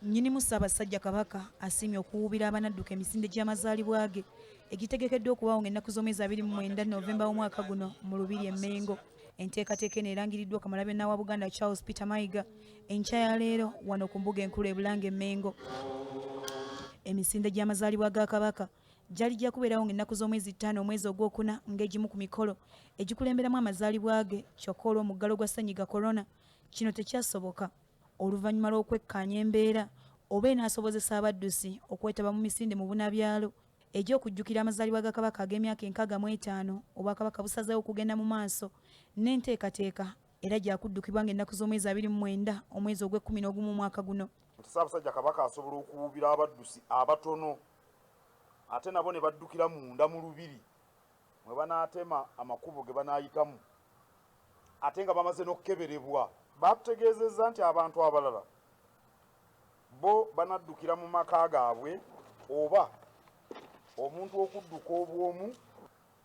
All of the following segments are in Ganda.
Nnyinimu Ssabasajja Kabaka asiimye okuwuubira abanadduka emisinde gy'amazaalibwa ge egitegekeddwa okubaawo ng'ennaku z'omwezi 29 Novemba omwaka guno mu Lubiri e Mmengo. Enteekateeka eno erangiriddwa Kamalabyonna wa Buganda Charles Peter Mayiga enkya ya leero wano ku mbuga enkulu e Bulange e Mmengo. Emisinde gy'amazaalibwa ga Kabaka gyali gya kubeerawo ng'ennaku z'omwezi 5 omwezi ogwokuna ng'egimu ku mikolo egikulemberamu amazaalibwa ge kyokka olw'omuggalo gwa ssennyiga Corona kino tekyasoboka. Oluvannyuma lw'okwekkaanya embeera oba enaasobozesa abaddusi okwetaba mu misinde mu bunabyalo egy'okujjukira amazaalibwa ga Kabaka ag'emyaka 65 Obwakabaka busazeewo okugenda mu maaso n'enteekateeka era gyakuddukibwa ng'ennaku z'omwezi 29 omwezi ogw'e11 omwaka guno. Ssabasajja Kabaka asobola okuwuubira abaddusi abatono ate nabo ne baddukira munda mu lubiri mwe banaatema amakubo ge banaayitamu ate nga bamaze n'okkeberebwa. Batutegeezezza nti abantu abalala bo banaddukira mu maka gaabwe oba omuntu okudduka obwomu.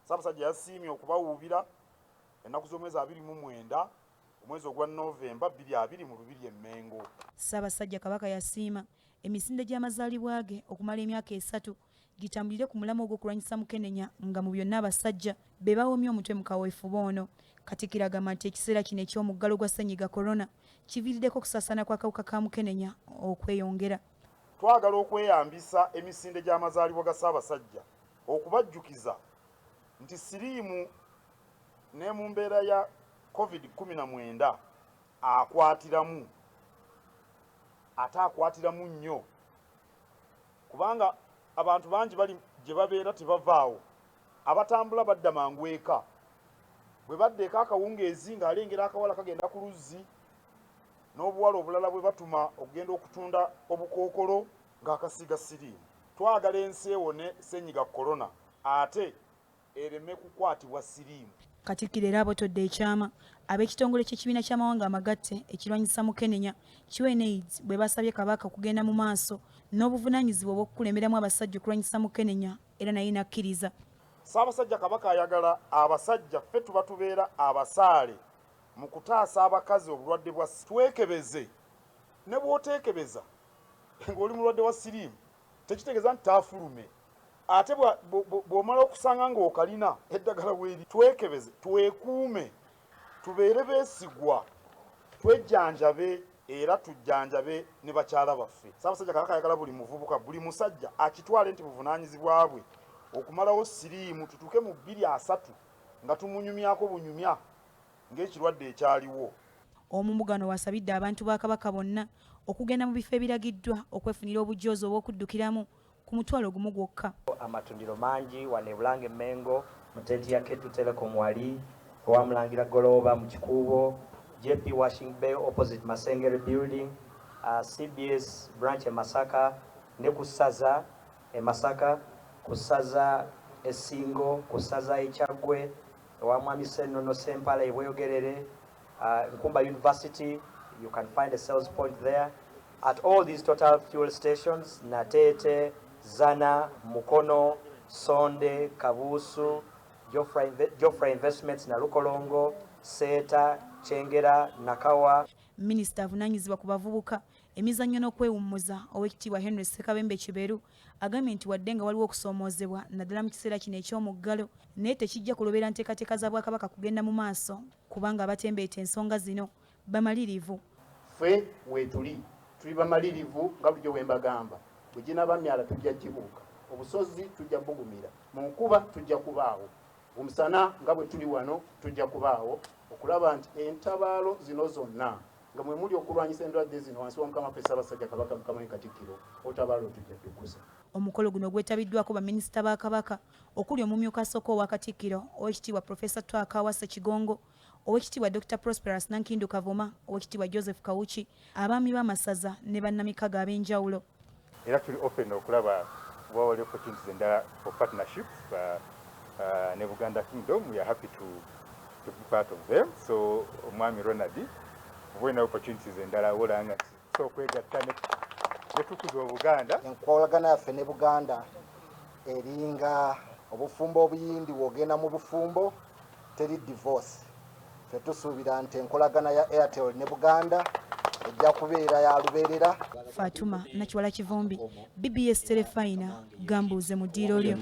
Ssabasajja yasiimye okubawuubira ennaku z'omwezi 29 omwezi ogwa Novemba 2020 mu Lubiri e Mmengo. Ssabasajja Kabaka yasiima emisinde gy'amazaalibwa ge okumala emyaka 3 gitambulire ku mulamu ogw'okulwanyisa mukenenya nga mu byonna abasajja be bawomye omutwe mu kaweefube ono. Katikkiro agamba nti ekiseera kino eky'omuggalo gwa ssennyiga Corona kiviiriddeko okusaasaana kw'akawuka ka mukenenya okweyongera. Twagala okweyambisa emisinde gy'amazaalibwa ga Ssaabasajja okubajjukiza nti siriimu ne mu mbeera ya COVID-19 akwatiramu ate akwatiramu nnyo kubanga abantu bangi bali gye babeera tebavaawo, abatambula badda mangu eka. Bwe baddeeko akawungeezi ng'alengera akawala kagenda ku luzzi n'obuwala obulala bwe batuma okugenda okutunda obukookolo ng'akasiiga siriimu. Twagala ensi ewone ssennyiga Corona ate ereme kukwatibwa siriimu. Katikkiro era abotodde ekyama ab'ekitongole ky'ekibiina ky'amawanga amagatte ekirwanyisa mukenenya UNAIDS bwe basabye Kabaka okugenda mu maaso n'obuvunaanyizibwa obw'okukulemberamu abasajja okulwanyisa mukenenya era naye nakkiriza. Ssabasajja Kabaka ayagala abasajja ffe tuba tubeera abasaale mu kutaasa abakazi obulwadde bwa twekebeze. Ne bw'oteekebeza ng'oli mulwadde wa siriimu tekitegeeza nti taafulume. Ate bw'omala okusanga ng'okalina eddagala weeri twekebeze, twekuume, tubeere beesigwa, twejjanjabe era tujjanjabe ne bakyala baffe. Ssabasajja Kabaka ayagala buli muvubuka, buli musajja akitwale nti buvunaanyizibwa bwe okumalawo siriimu tutuuke mu 2-3 nga tumunyumyako bunyumya ng'ekirwadde ekyaliwo. Omumugano wasabidde abantu ba Kabaka bonna okugenda mu bifo ebiragiddwa okwefunira obujjoozi obw'okuddukiramu ku mutwalo gumu gwokka. Amatundiro mangi wano e Bulange Mmengo, mu tenti ya Ketu Telecom wali, owa Mulangira Goloba mu Kikuubo, JP Washing Bay opposite Masengere Building, CBS branch e Masaka, ne ku ssaza e Masaka, ku ssaza e Ssingo, ku ssaza e Kyaggwe, owa Mwami Ssennono Sempala e Bweyogerere, Nkumba University, you can find a sales point there. At all these total fuel stations, Natete, Zana, Mukono, Sonde, Kabusu, Jofra Investments na Lukolongo, Seta, Chengera, Nakawa. Minisita avunaanyizibwa ku bavubuka emizannyo n'okwewummuza Oweekitiibwa Henry Ssekabembe Kiberu agambye nti wadde nga waliwo okusoomoozebwa naddala mu kiseera kino eky'omuggalo naye tekijja kulobera nteekateeka za Bwakabaka kugenda mu maaso kubanga abatembeeta ensonga zino bamalirivu. Ffe weetuli tuli bamalirivu nga bulijjo bwe mbagamba. Bwe ginaabamyala tujja gibuuka, obusozi tujja bugumira, mu nkuba tujja kubaawo, omusana nga bwe tuli wano tujja kubaawo okulaba nti entabaalo zino zonna nga mwe muli okulwanyisa endwadde zino wansi wa Mukama Ssabasajja Kabaka Mukama Katikkiro otabaalo tujja tukuza. Omukolo guno gwetabiddwako baminisita ba Kabaka okuli omumyuka asooka owa Katikkiro Oweekitiibwa Profesa Twakawa Ssekigongo, Oweekitiibwa Dr. Prosperous Nankindu Kavuma, Oweekitiibwa Joseph Kawuki, abaami b'amasaza ne bannamikago ab'enjawulo. Era tuli open okulaba wawali opportunities endala for partnership ne Buganda Kingdom. We are happy to be part of them. So Omwami Ronald when opportunities endala wolanga so kwegatta ne tukuza Obuganda. Enkolagana yaffe ne Buganda eringa obufumbo obuyindi wogenda mu bufumbo teri divorce. Ffe tusuubira nti enkolagana ya Airtel ne Buganda ejja kubeera ya lubeerera. Fatuma Nakiwala Kivumbi, BBS Telefayina, Gambuuze mu ddiiro lyo.